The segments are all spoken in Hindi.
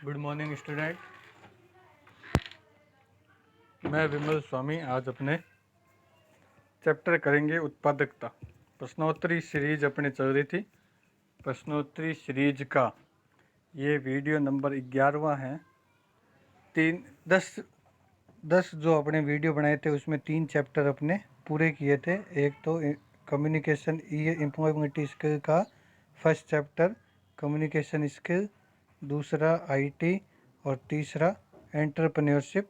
Good morning student. मैं विमल स्वामी आज अपने चैप्टर करेंगे उत्पादकता। प्रश्नोत्तरी सीरीज अपने चल रही थी। प्रश्नोत्तरी सीरीज का ये वीडियो नंबर 11वां है। 10 जो अपने वीडियो बनाए थे उसमें 3 चैप्टर अपने पूरे किए थे। एक तो कम्युनिकेशन इंफॉर्मेटिव स्किल का फर्स्ट चैप्टर कम्युनिकेशन स्किल, दूसरा आईटी और तीसरा एंटरप्रेन्योरशिप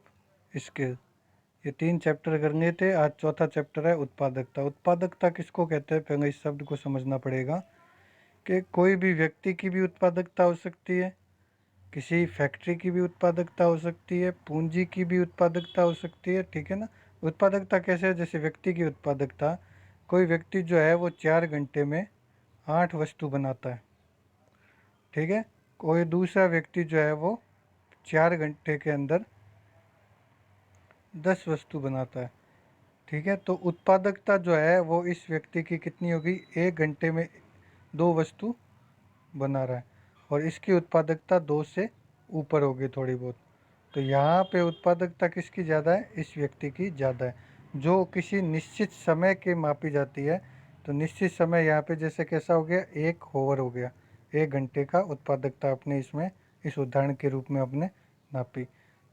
स्किल। ये 3 चैप्टर करने थे। आज चौथा चैप्टर है उत्पादकता। उत्पादकता किसको कहते हैं, पहले इस शब्द को समझना पड़ेगा कि कोई भी व्यक्ति की भी उत्पादकता हो सकती है, किसी फैक्ट्री की भी उत्पादकता हो सकती है, पूंजी की भी उत्पादकता हो सकती है। ठीक है ना। उत्पादकता कैसे है, जैसे व्यक्ति की उत्पादकता, कोई व्यक्ति जो है वो 4 घंटे में 8 वस्तु बनाता है। ठीक है। कोई दूसरा व्यक्ति जो है वो 4 घंटे के अंदर 10 वस्तु बनाता है। ठीक है। तो उत्पादकता जो है वो इस व्यक्ति की कितनी होगी, 1 घंटे में 2 वस्तु बना रहा है और इसकी उत्पादकता 2 से ऊपर होगी थोड़ी बहुत। तो यहाँ पे उत्पादकता किसकी ज़्यादा है, इस व्यक्ति की ज़्यादा है, जो किसी निश्चित समय के मापी जाती है। तो निश्चित समय यहाँ पे जैसे कैसा हो गया, 1 होवर हो गया, 1 घंटे का उत्पादकता अपने इसमें इस उदाहरण के रूप में अपने नापी।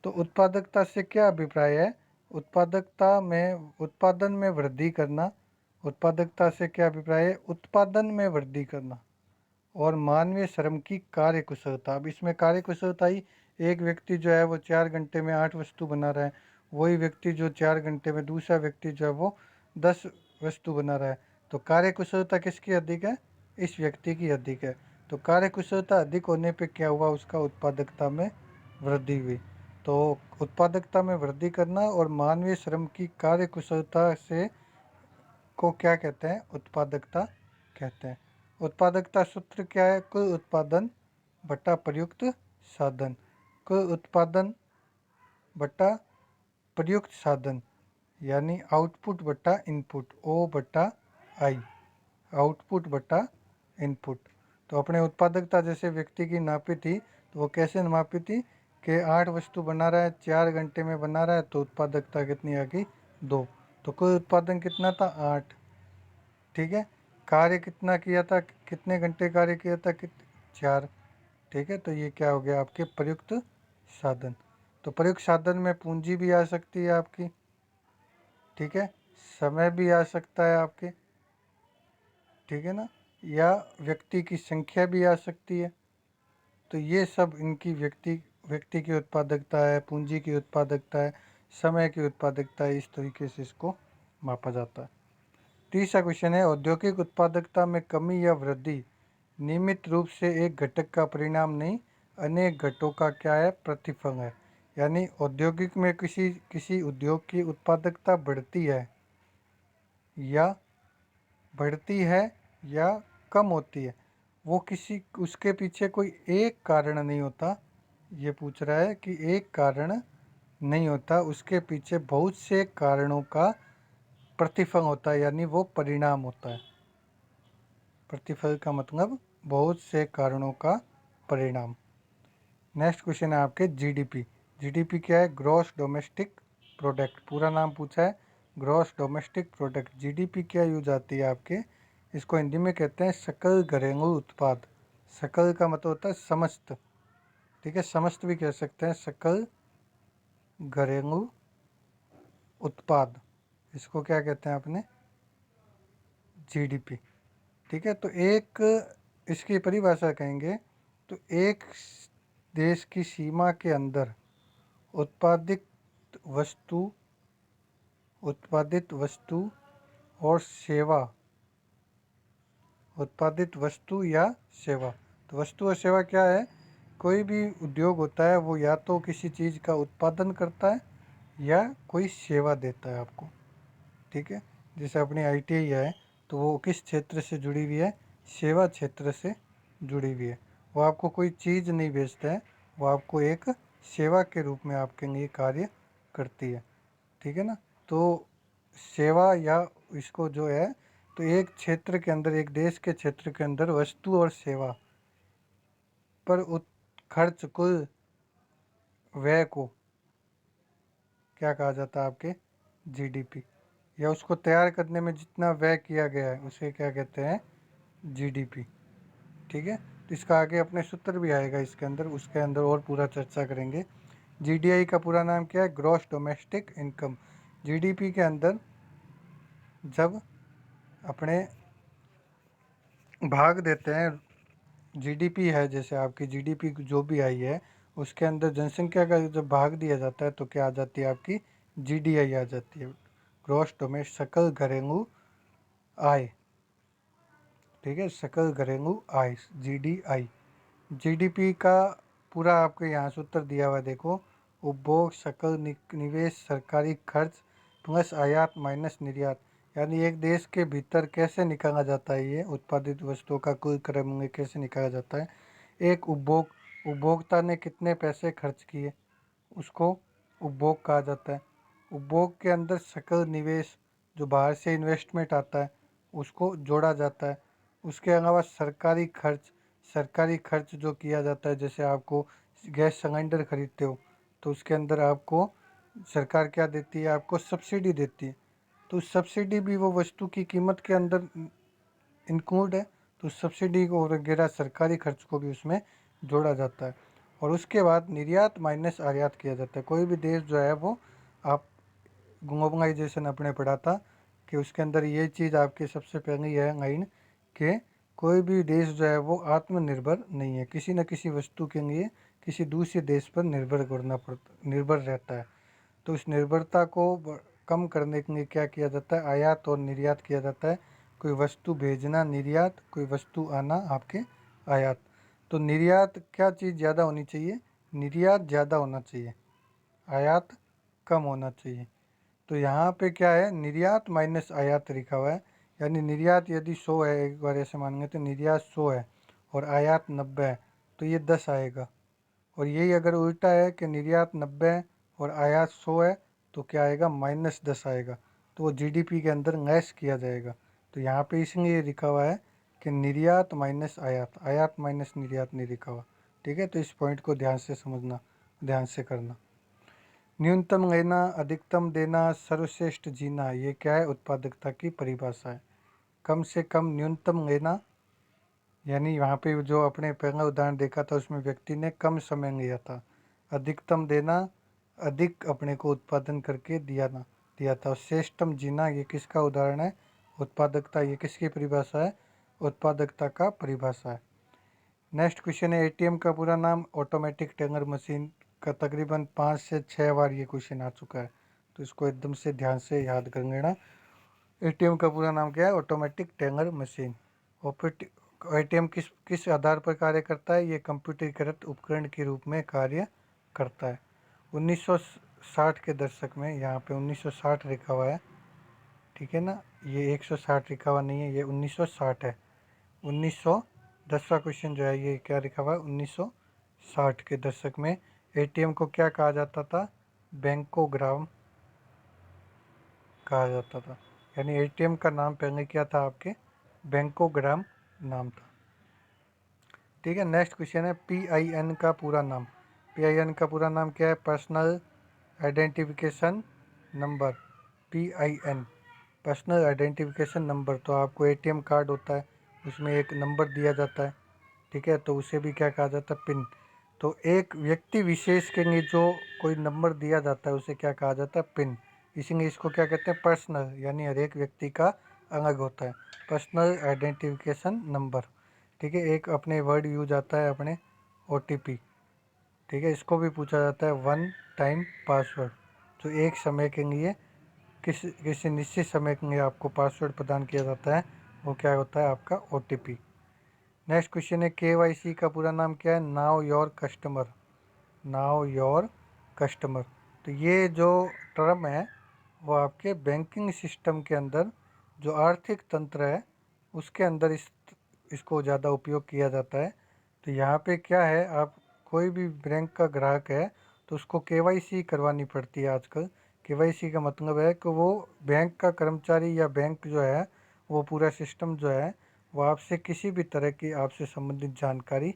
तो उत्पादकता से क्या अभिप्राय है, उत्पादकता में उत्पादन में वृद्धि करना। उत्पादकता से क्या अभिप्राय है, उत्पादन में वृद्धि करना और मानवीय श्रम की कार्य कुशलता। अब इसमें कार्य कुशलता ही, एक व्यक्ति जो है वो 4 घंटे में 8 वस्तु बना रहा है, वही व्यक्ति जो 4 घंटे में दूसरा व्यक्ति जो है वो 10 वस्तु बना रहा है। तो कार्य कुशलता किसकी अधिक है, इस व्यक्ति की अधिक है। तो कार्य कुशलता अधिक होने पे क्या हुआ, उसका उत्पादकता में वृद्धि हुई। तो उत्पादकता में वृद्धि करना और मानवीय श्रम की कार्य कुशलता से को क्या कहते हैं, उत्पादकता कहते हैं। उत्पादकता सूत्र क्या है, कुल उत्पादन बटा प्रयुक्त साधन। कुल उत्पादन बटा प्रयुक्त साधन यानी आउटपुट बटा इनपुट, ओ बटा आई, आउटपुट बटा इनपुट। तो अपने उत्पादकता जैसे व्यक्ति की नापी थी, तो वो कैसे नापी थी कि 8 वस्तु बना रहा है, 4 घंटे में बना रहा है, तो उत्पादकता कितनी आ गई, 2। तो कुल उत्पादन कितना था, 8। ठीक है। कार्य कितना किया था, कितने घंटे कार्य किया था, 4। ठीक है। तो ये क्या हो गया, आपके प्रयुक्त साधन। तो प्रयुक्त साधन में पूंजी भी आ सकती है आपकी। ठीक है। समय भी आ सकता है आपके। ठीक है ना। या व्यक्ति की संख्या भी आ सकती है। तो ये सब इनकी व्यक्ति की उत्पादकता है, पूंजी की उत्पादकता है, समय की उत्पादकता है। इस तरीके से इसको मापा जाता है। तीसरा क्वेश्चन है, औद्योगिक उत्पादकता में कमी या वृद्धि नियमित रूप से एक घटक का परिणाम नहीं, अनेक घटकों का क्या है, प्रतिफल है। यानी औद्योगिक में किसी उद्योग की उत्पादकता बढ़ती है या कम होती है, वो किसी उसके पीछे कोई एक कारण नहीं होता। ये पूछ रहा है कि एक कारण नहीं होता, उसके पीछे बहुत से कारणों का प्रतिफल होता है, यानी वो परिणाम होता है। प्रतिफल का मतलब बहुत से कारणों का परिणाम। नेक्स्ट क्वेश्चन है आपके जीडीपी। जीडीपी क्या है, ग्रॉस डोमेस्टिक प्रोडक्ट। पूरा नाम पूछा है, ग्रॉस डोमेस्टिक प्रोडक्ट। जीडीपी क्या यूज आती है आपके, इसको हिंदी में कहते हैं सकल घरेलू उत्पाद। सकल का मतलब होता है समस्त। ठीक है, समस्त भी कह सकते हैं, सकल घरेलू उत्पाद, इसको क्या कहते हैं अपने, जीडीपी। ठीक है। तो एक इसकी परिभाषा कहेंगे तो एक देश की सीमा के अंदर उत्पादित वस्तु उत्पादित वस्तु और सेवा, उत्पादित वस्तु या सेवा। तो वस्तु और सेवा क्या है, कोई भी उद्योग होता है वो या तो किसी चीज़ का उत्पादन करता है या कोई सेवा देता है आपको। ठीक है। जैसे अपनी आईटीआई है तो वो किस क्षेत्र से जुड़ी हुई है, सेवा क्षेत्र से जुड़ी हुई है। वो आपको कोई चीज़ नहीं बेचता है, वो आपको एक सेवा के रूप में आपके लिए कार्य करती है। ठीक है ना। तो सेवा या इसको जो है, तो एक क्षेत्र के अंदर, एक देश के क्षेत्र के अंदर वस्तु और सेवा पर खर्च कुल व्यय को क्या कहा जाता है आपके जीडीपी, या उसको तैयार करने में जितना व्यय किया गया है उसे क्या कहते हैं जीडीपी। ठीक है, तो इसका आगे अपने सूत्र भी आएगा इसके अंदर, उसके अंदर और पूरा चर्चा करेंगे। जीडीआई का पूरा नाम क्या है? Gross domestic income. जीडीपी के अंदर जब अपने भाग देते हैं, जीडीपी है जैसे आपकी जीडीपी जो भी आई है उसके अंदर जनसंख्या का जब भाग दिया जाता है तो क्या आ जाती है आपकी जीडीआई आ जाती है, ग्रॉस डोमेस्टिक सकल घरेलू आय। ठीक है, सकल घरेलू आय जीडीआई। जीडीपी का पूरा आपको यहाँ सूत्र दिया हुआ है, देखो। उपभोग, सकल निवेश, सरकारी खर्च प्लस आयात माइनस निर्यात। यानी एक देश के भीतर कैसे निकाला जाता है, ये उत्पादित वस्तुओं का कुल क्रय मूल्य कैसे निकाला जाता है। एक उपभोक्ता ने कितने पैसे खर्च किए उसको उपभोग कहा जाता है। उपभोग के अंदर सकल निवेश जो बाहर से इन्वेस्टमेंट आता है उसको जोड़ा जाता है। उसके अलावा सरकारी खर्च जो किया जाता है, जैसे आपको गैस सिलेंडर खरीदते हो तो उसके अंदर आपको सरकार क्या देती है, आपको सब्सिडी देती है। तो सब्सिडी भी वो वस्तु की कीमत के अंदर इंक्लूड है, तो सब्सिडी को वगैरह सरकारी खर्च को भी उसमें जोड़ा जाता है। और उसके बाद निर्यात माइनस आयात किया जाता है। कोई भी देश जो है वो, आप ग्लोबलाइजेशन अपने पढ़ा था कि उसके अंदर ये चीज़ आपके सबसे पहले यह लाइन कि कोई भी देश जो है वो आत्मनिर्भर नहीं है, किसी न किसी वस्तु के लिए किसी दूसरे देश पर निर्भर रहता है। तो इस निर्भरता को कम करने के लिए क्या किया जाता है, आयात और निर्यात किया जाता है। कोई वस्तु भेजना निर्यात, कोई वस्तु आना आपके आयात। तो निर्यात क्या चीज़ ज़्यादा होनी चाहिए, निर्यात ज़्यादा होना चाहिए, आयात कम होना चाहिए। तो यहाँ पे क्या है, निर्यात माइनस आयात लिखा हुआ है। यानी निर्यात यदि 100 है, एक बार ऐसे मानेंगे तो निर्यात 100 है और आयात 90 है तो ये 10 आएगा। और यही अगर उल्टा है कि निर्यात 90 है और आयात 100 है तो क्या आएगा, -10 आएगा। तो वो जीडीपी के अंदर लेस किया जाएगा। तो यहाँ पे इसलिए लिखा हुआ है कि निर्यात माइनस आयात, आयात माइनस निर्यात नहीं लिखा हुआ। ठीक है, तो इस पॉइंट को ध्यान से समझना, ध्यान से करना। न्यूनतम लेना, अधिकतम देना, सर्वश्रेष्ठ जीना, ये क्या है, उत्पादकता की परिभाषा है। कम से कम न्यूनतम लेना, यानी यहाँ पे जो अपने पहला उदाहरण देखा था उसमें व्यक्ति ने कम समय लिया था। अधिकतम देना, अधिक अपने को उत्पादन करके दिया था। और श्रेष्ठतम जीना, ये किसका उदाहरण है, उत्पादकता, ये किसकी परिभाषा है, उत्पादकता का परिभाषा है। नेक्स्ट क्वेश्चन है, एटीएम का पूरा नाम, ऑटोमेटिक टेलर मशीन का तकरीबन 5 से 6 बार ये क्वेश्चन आ चुका है, तो इसको एकदम से ध्यान से याद कर लेना। एटीएम का पूरा नाम क्या है, ऑटोमेटिक टेलर मशीन। एटीएम किस किस आधार पर कार्य करता है, ये कंप्यूटरीकृत उपकरण के रूप में कार्य करता है। 1960 के दशक में, यहाँ पे 1960 लिखा हुआ है, ठीक है ना, ये 160 लिखा हुआ नहीं है, ये 1960 है। 10वां क्वेश्चन जो है ये क्या लिखा हुआ है, 1960 के दशक में एटीएम को क्या कहा जाता था, बैंकोग्राम कहा जाता था। यानी एटीएम का नाम पहले क्या था आपके, बैंकोग्राम नाम था। ठीक है, नेक्स्ट क्वेश्चन है, पीआईएन का पूरा नाम। पीआईएन का पूरा नाम क्या है, personal identification number. PIN, personal identification number. तो आपको एटीएम कार्ड होता है, उसमें एक नंबर दिया जाता है, ठीक है, तो उसे भी क्या कहा जाता है, पिन। तो एक व्यक्ति विशेष के लिए जो कोई नंबर दिया जाता है उसे क्या कहा जाता है, पिन। इसीलिए इसको क्या कहते हैं, पर्सनल, यानी हर एक व्यक्ति का अलग होता है, पर्सनल आइडेंटिफिकेशन नंबर। ठीक है, एक अपने वर्ड यूज आता है अपने ओटीपी। ठीक है, इसको भी पूछा जाता है वन टाइम पासवर्ड, जो एक समय के लिए किसी निश्चित समय के लिए आपको पासवर्ड प्रदान किया जाता है, वो क्या होता है, आपका ओटीपी। नेक्स्ट क्वेश्चन है, केवाईसी का पूरा नाम क्या है, now your customer. Now your customer. तो ये जो टर्म है वो आपके बैंकिंग सिस्टम के अंदर, जो आर्थिक तंत्र है उसके अंदर इसको ज़्यादा उपयोग किया जाता है। तो यहाँ पे क्या है, आप कोई भी बैंक का ग्राहक है तो उसको केवाईसी करवानी पड़ती है आजकल। केवाईसी का मतलब है कि वो बैंक का कर्मचारी या बैंक जो है वो पूरा सिस्टम जो है वो आपसे किसी भी तरह की आपसे संबंधित जानकारी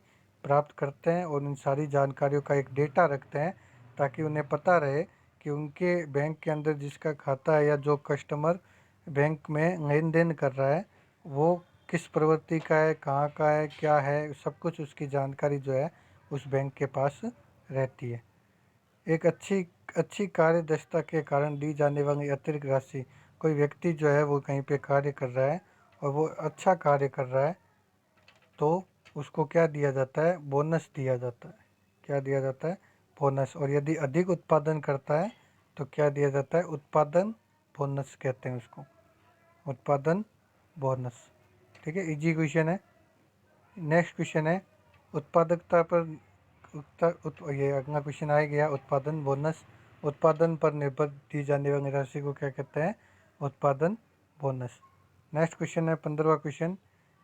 प्राप्त करते हैं और उन सारी जानकारियों का एक डेटा रखते हैं ताकि उन्हें पता रहे कि उनके बैंक के अंदर जिसका खाता है या जो कस्टमर बैंक में लेन देन कर रहा है वो किस प्रवृत्ति का है, कहाँ का है, क्या है, सब कुछ उसकी जानकारी जो है उस बैंक के पास रहती है। एक अच्छी अच्छी कार्यदक्षता के कारण दी जाने वाली अतिरिक्त राशि, कोई व्यक्ति जो है वो कहीं पे कार्य कर रहा है और वो अच्छा कार्य कर रहा है तो उसको क्या दिया जाता है, बोनस दिया जाता है। क्या दिया जाता है, बोनस। और यदि अधिक उत्पादन करता है तो क्या दिया जाता है, उत्पादन बोनस कहते हैं उसको, उत्पादन बोनस। ठीक है, इजी क्वेश्चन है। नेक्स्ट क्वेश्चन है उत्पादकता पर ये अगला क्वेश्चन आ गया, उत्पादन बोनस। उत्पादन पर निर्भर दी जाने वाली राशि को क्या कहते हैं, उत्पादन बोनस। नेक्स्ट क्वेश्चन है 15वां क्वेश्चन,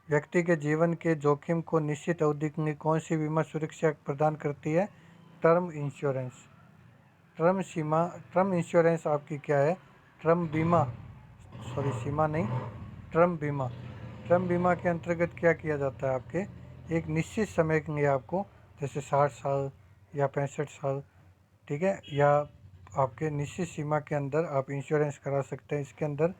व्यक्ति के जीवन के जोखिम को निश्चित अवधि के लिए कौन सी बीमा सुरक्षा प्रदान करती है, टर्म इंश्योरेंस। टर्म इंश्योरेंस आपकी क्या है, टर्म बीमा, सॉरी सीमा नहीं, टर्म बीमा। टर्म बीमा के अंतर्गत क्या किया जाता है, आपके एक निश्चित समय के लिए आपको, जैसे 60 साल या 65 साल, ठीक है, या आपके निश्चित सीमा के अंदर आप इंश्योरेंस करा सकते हैं। इसके अंदर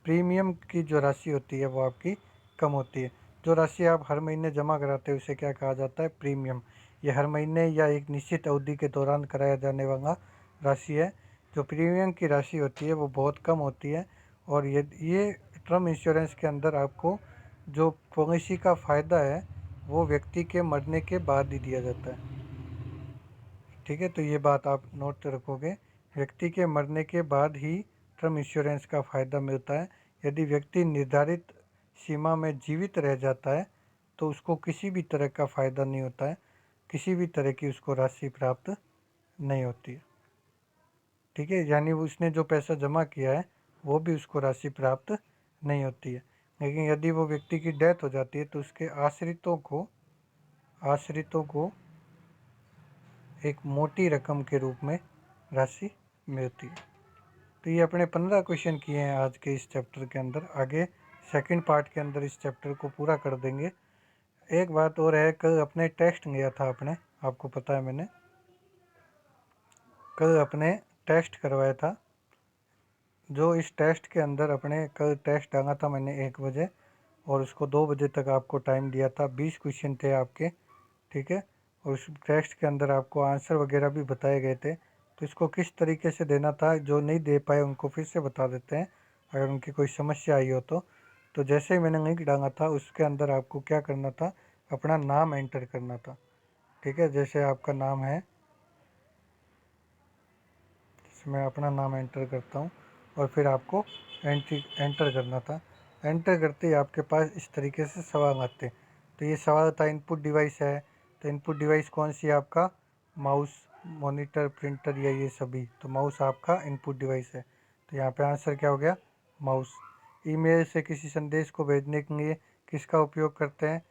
प्रीमियम की जो राशि होती है वो आपकी कम होती है। जो राशि आप हर महीने जमा कराते हैं उसे क्या कहा जाता है, प्रीमियम। ये हर महीने या एक निश्चित अवधि के दौरान कराया जाने वाला राशि है। जो प्रीमियम की राशि होती है वो बहुत कम होती है। और ये टर्म इंश्योरेंस के अंदर आपको जो पॉलिसी का फ़ायदा है वो व्यक्ति के मरने के बाद ही दिया जाता है। ठीक है, तो ये बात आप नोट रखोगे, व्यक्ति के मरने के बाद ही टर्म इंश्योरेंस का फ़ायदा मिलता है। यदि व्यक्ति निर्धारित सीमा में जीवित रह जाता है तो उसको किसी भी तरह का फ़ायदा नहीं होता है, किसी भी तरह की उसको राशि प्राप्त नहीं होती है। ठीक है, यानी उसने जो पैसा जमा किया है वो भी उसको राशि प्राप्त नहीं होती है। लेकिन यदि वो व्यक्ति की डेथ हो जाती है तो उसके आश्रितों को एक मोटी रकम के रूप में राशि मिलती है। तो ये अपने 15 क्वेश्चन किए हैं आज के इस चैप्टर के अंदर। आगे सेकंड पार्ट के अंदर इस चैप्टर को पूरा कर देंगे। एक बात और है, कल अपने टेस्ट लिया था आपने, आपको पता है मैंने कल अपने टेस्ट करवाया था। जो इस टेस्ट के अंदर अपने कल टेस्ट डाला था मैंने 1 बजे और उसको 2 बजे तक आपको टाइम दिया था। 20 क्वेश्चन थे आपके, ठीक है, और उस टेस्ट के अंदर आपको आंसर वगैरह भी बताए गए थे। तो इसको किस तरीके से देना था, जो नहीं दे पाए उनको फिर से बता देते हैं अगर उनकी कोई समस्या आई हो तो जैसे ही मैंने लिंक डाला था उसके अंदर आपको क्या करना था, अपना नाम एंटर करना था। ठीक है, जैसे आपका नाम है, जैसे मैं अपना नाम एंटर करता हूँ और फिर आपको एंटर करना था। एंटर करते ही आपके पास इस तरीके से सवाल आते। तो ये सवाल था इनपुट डिवाइस है, तो इनपुट डिवाइस कौन सी है, आपका माउस, मॉनिटर, प्रिंटर या ये सभी। तो माउस आपका इनपुट डिवाइस है, तो यहाँ पे आंसर क्या हो गया, माउस। ईमेल से किसी संदेश को भेजने के लिए किसका उपयोग करते हैं,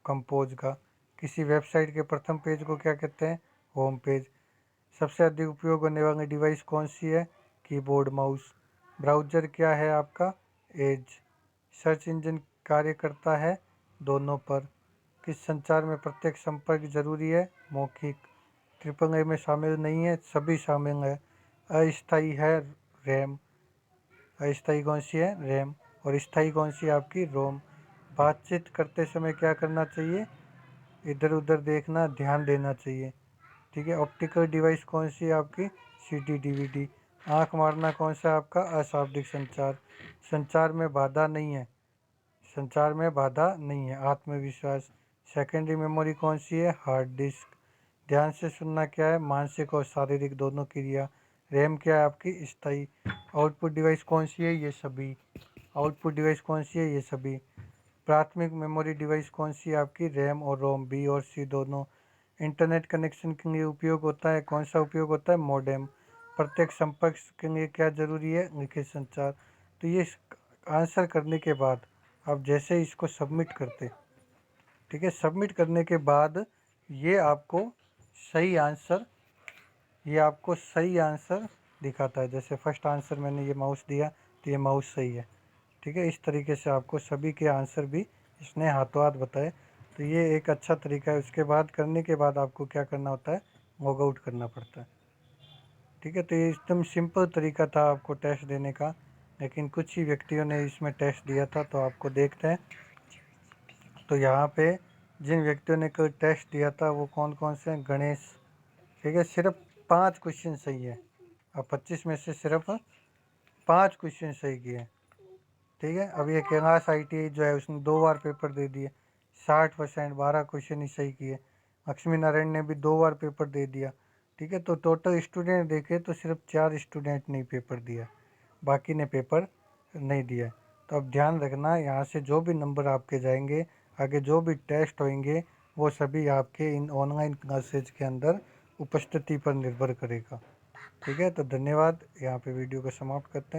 कंपोज का। किसी वेबसाइट के प्रथम पेज को क्या कहते हैं, होम पेज। सबसे अधिक उपयोग होने वाली डिवाइस कौन सी है, कीबोर्ड, माउस। ब्राउज़र क्या है आपका, एज। सर्च इंजन कार्य करता है दोनों पर। किस संचार में प्रत्येक संपर्क जरूरी है, मौखिक। ट्रिपल ए में शामिल नहीं है, सभी शामिल है। अस्थाई है, रैम। अस्थाई कौन सी है, रैम। और स्थाई कौन सी है आपकी, रोम। बातचीत करते समय क्या करना चाहिए, इधर उधर देखना, ध्यान देना चाहिए। ठीक है, ऑप्टिकल डिवाइस कौन सी है आपकी, सीडी डीवीडी। आंख मारना कौन सा आपका, अशाब्दिक संचार। संचार में बाधा नहीं है, संचार में बाधा नहीं है। आत्मविश्वास। सेकेंडरी मेमोरी कौन सी है, हार्ड डिस्क। ध्यान से सुनना क्या है, मानसिक और शारीरिक दोनों क्रिया। रैम क्या है आपकी, स्थायी। आउटपुट डिवाइस कौन सी है, ये सभी। आउटपुट डिवाइस कौन सी है, ये सभी। प्राथमिक मेमोरी डिवाइस कौन सी है आपकी, रैम और रोम, बी और सी दोनों। इंटरनेट कनेक्शन के लिए उपयोग होता है, कौन सा उपयोग होता है, मॉडेम। प्रत्येक संपर्क के लिए क्या जरूरी है, लिखित संचार। तो ये आंसर करने के बाद आप जैसे ही इसको सबमिट करते, ठीक है, सबमिट करने के बाद ये आपको सही आंसर, ये आपको सही आंसर दिखाता है। जैसे फर्स्ट आंसर मैंने ये माउस दिया तो ये माउस सही है। ठीक है, इस तरीके से आपको सभी के आंसर भी इसने हाथों हाथ बताए। तो ये एक अच्छा तरीका है। उसके बाद करने के बाद आपको क्या करना होता है, लॉग आउट करना पड़ता है। ठीक है, तो ये एकदम सिंपल तरीका था आपको टेस्ट देने का, लेकिन कुछ ही व्यक्तियों ने इसमें टेस्ट दिया था, तो आपको देखते हैं। तो यहाँ पे जिन व्यक्तियों ने कोई टेस्ट दिया था वो कौन कौन से हैं? गणेश, ठीक है, सिर्फ 5 क्वेश्चन सही है। अब 25 में से सिर्फ 5 क्वेश्चन सही किए, ठीक है। अब ये कैलाश ITI जो है उसने 2 बार पेपर दे दिए, 60%, 12 क्वेश्चन ही सही किए। लक्ष्मी नारायण ने भी 2 बार पेपर दे दिया, ठीक है। तो टोटल स्टूडेंट देखे तो सिर्फ 4 स्टूडेंट ने पेपर दिया, बाकी ने पेपर नहीं दिया। तो अब ध्यान रखना, यहाँ से जो भी नंबर आपके जाएंगे, आगे जो भी टेस्ट होंगे, वो सभी आपके इन ऑनलाइन क्लासेज के अंदर उपस्थिति पर निर्भर करेगा, ठीक है। तो धन्यवाद, यहाँ पे वीडियो को समाप्त करते हैं।